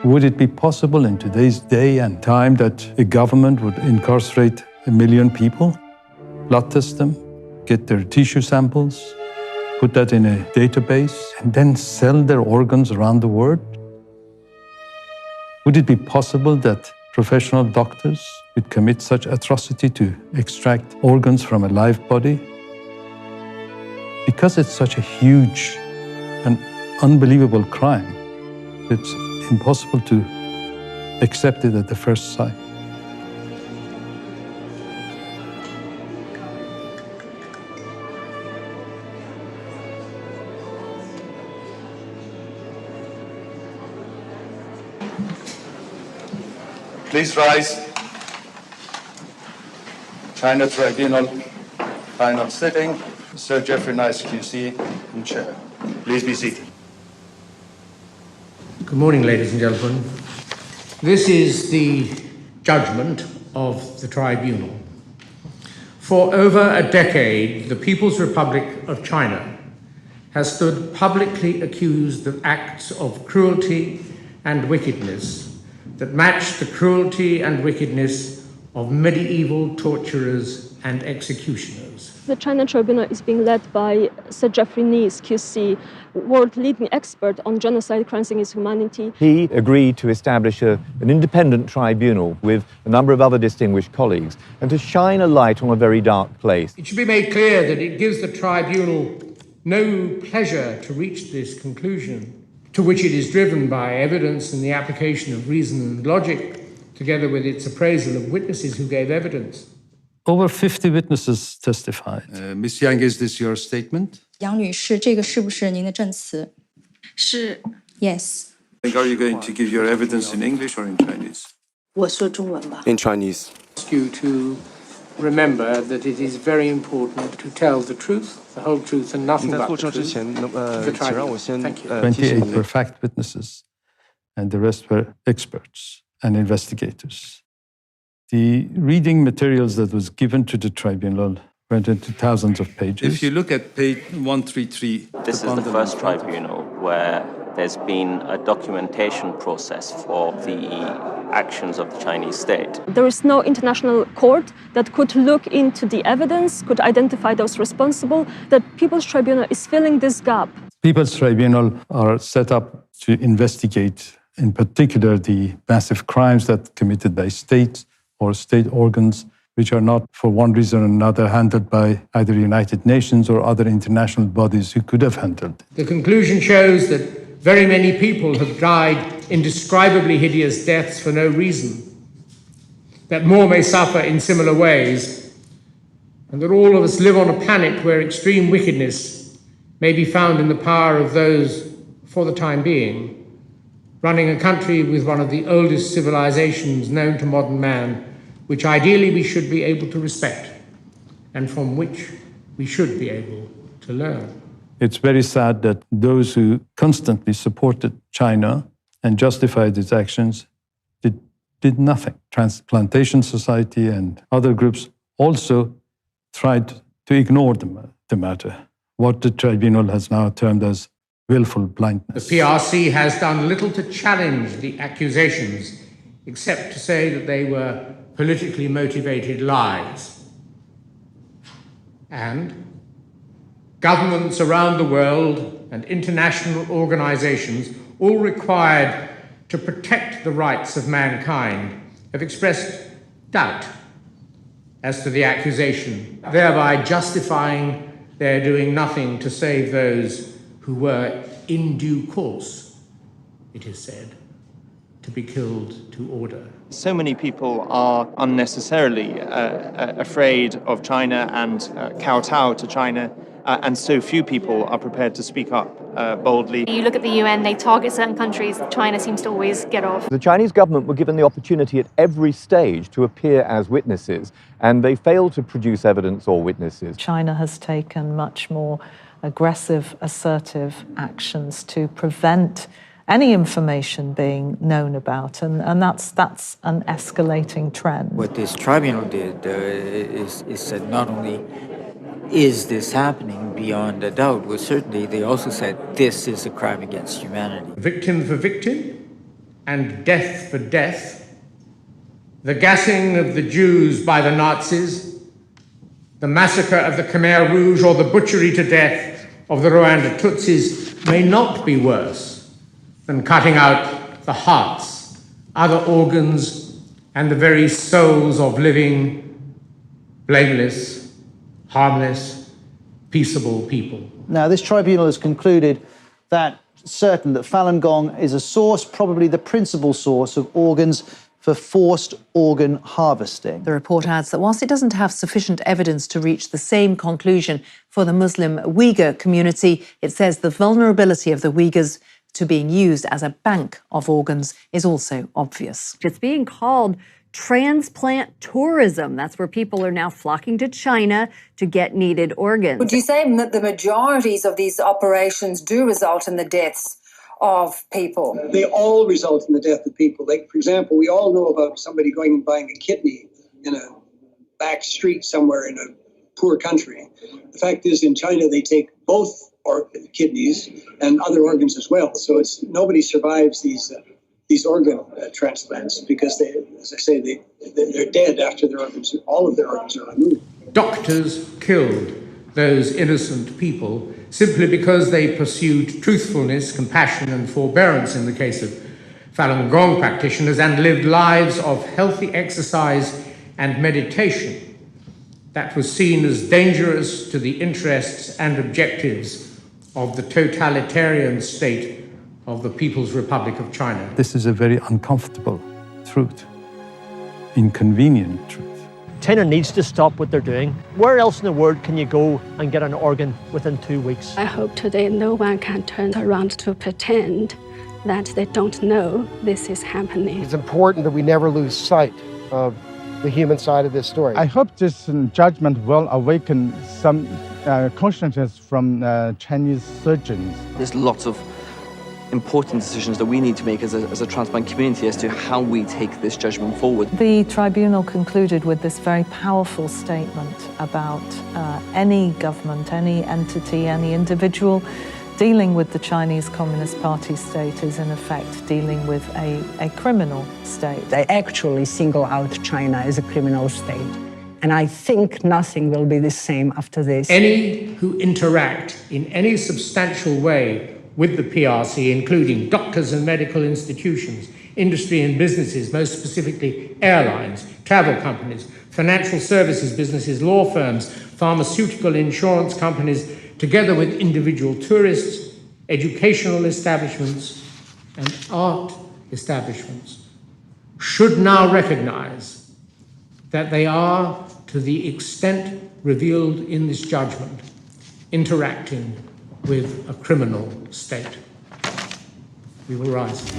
Would it be possible in today's day and time that a government would incarcerate 1 million people, blood test them, get their tissue samples, put that in a database, and then sell their organs around the world? Would it be possible that professional doctors would commit such atrocity to extract organs from a live body? Because it's such a huge and unbelievable crime, it's impossible to accept it at the first sight. Please rise. China Tribunal, final sitting. Sir Geoffrey Nice QC, in chair. Please be seated. Good morning, ladies and gentlemen. This is the judgment of the tribunal. For over a decade, the People's Republic of China has stood publicly accused of acts of cruelty and wickedness that match the cruelty and wickedness of medieval torturers and executioners. The China Tribunal is being led by Sir Geoffrey Nice QC, world-leading expert on genocide, crimes against humanity. He agreed to establish an independent tribunal with a number of other distinguished colleagues and to shine a light on a very dark place. It should be made clear that it gives the tribunal no pleasure to reach this conclusion, to which it is driven by evidence and the application of reason and logic, together with its appraisal of witnesses who gave evidence. Over 50 witnesses testified. Ms. Yang, is this your statement? 杨女士，这个是不是您的证词？是。 Yes. Are you going to give your evidence in English or in Chinese? 我说中文吧。 In Chinese. Ask you to remember that it is very important to tell the truth, the whole truth, and nothing but the truth. Thank you. 28 were fact witnesses, and the rest were experts and investigators. The reading materials that was given to the tribunal went into thousands of pages. If you look at page 133... This is the first tribunal where there's been a documentation process for the actions of the Chinese state. There is no international court that could look into the evidence, could identify those responsible. The People's Tribunal is filling this gap. People's Tribunal are set up to investigate, in particular, the massive crimes that committed by states or state organs, which are not, for one reason or another, handled by either United Nations or other international bodies who could have handled it. The conclusion shows that very many people have died indescribably hideous deaths for no reason, that more may suffer in similar ways, and that all of us live on a planet where extreme wickedness may be found in the power of those, for the time being, running a country with one of the oldest civilizations known to modern man, which ideally we should be able to respect, and from which we should be able to learn. It's very sad that those who constantly supported China and justified its actions did nothing. Transplantation Society and other groups also tried to ignore the matter, what the tribunal has now termed as willful blindness. The PRC has done little to challenge the accusations, except to say that they were politically motivated lies. And governments around the world and international organizations, all required to protect the rights of mankind, have expressed doubt as to the accusation, thereby justifying their doing nothing to save those who were in due course, it is said, to be killed to order. So many people are unnecessarily afraid of China and kowtow to China, and so few people are prepared to speak up boldly. You look at the UN, they target certain countries. China seems to always get off. The Chinese government were given the opportunity at every stage to appear as witnesses, and they failed to produce evidence or witnesses. China has taken much more aggressive, assertive actions to prevent any information being known about, and that's an escalating trend. What this tribunal did is said not only is this happening beyond a doubt, well, certainly they also said this is a crime against humanity. Victim for victim, and death for death, the gassing of the Jews by the Nazis, the massacre of the Khmer Rouge, or the butchery to death of the Rwanda Tutsis may not be worse than cutting out the hearts, other organs, and the very souls of living, blameless, harmless, peaceable people. Now, this tribunal has concluded that certain that Falun Gong is a source, probably the principal source of organs for forced organ harvesting. The report adds that whilst it doesn't have sufficient evidence to reach the same conclusion for the Muslim Uyghur community, it says the vulnerability of the Uyghurs to being used as a bank of organs is also obvious. It's being called transplant tourism. That's where people are now flocking to China to get needed organs. Would you say that the majorities of these operations do result in the deaths of people? They all result in the death of people. Like, for example, we all know about somebody going and buying a kidney in a back street somewhere in a poor country. The fact is, in China, they take both kidneys and other organs as well. So nobody survives these organ transplants because they, as I say, they're dead after all of their organs are removed. Doctors killed those innocent people simply because they pursued truthfulness, compassion, and forbearance in the case of Falun Gong practitioners and lived lives of healthy exercise and meditation that was seen as dangerous to the interests and objectives of the totalitarian state of the People's Republic of China. This is a very uncomfortable truth, inconvenient truth. China needs to stop what they're doing. Where else in the world can you go and get an organ within 2 weeks? I hope today no one can turn around to pretend that they don't know this is happening. It's important that we never lose sight of the human side of this story. I hope this judgment will awaken some consciousness from Chinese surgeons. There's lots of important decisions that we need to make as a transplant community as to how we take this judgment forward. The tribunal concluded with this very powerful statement about any government, any entity, any individual dealing with the Chinese Communist Party state is in effect dealing with a criminal state. They actually single out China as a criminal state. And I think nothing will be the same after this. Any who interact in any substantial way with the PRC, including doctors and medical institutions, industry and businesses, most specifically airlines, travel companies, financial services businesses, law firms, pharmaceutical insurance companies, together with individual tourists, educational establishments, and art establishments, should now recognize that they are, to the extent revealed in this judgment, interacting with a criminal state. We will rise.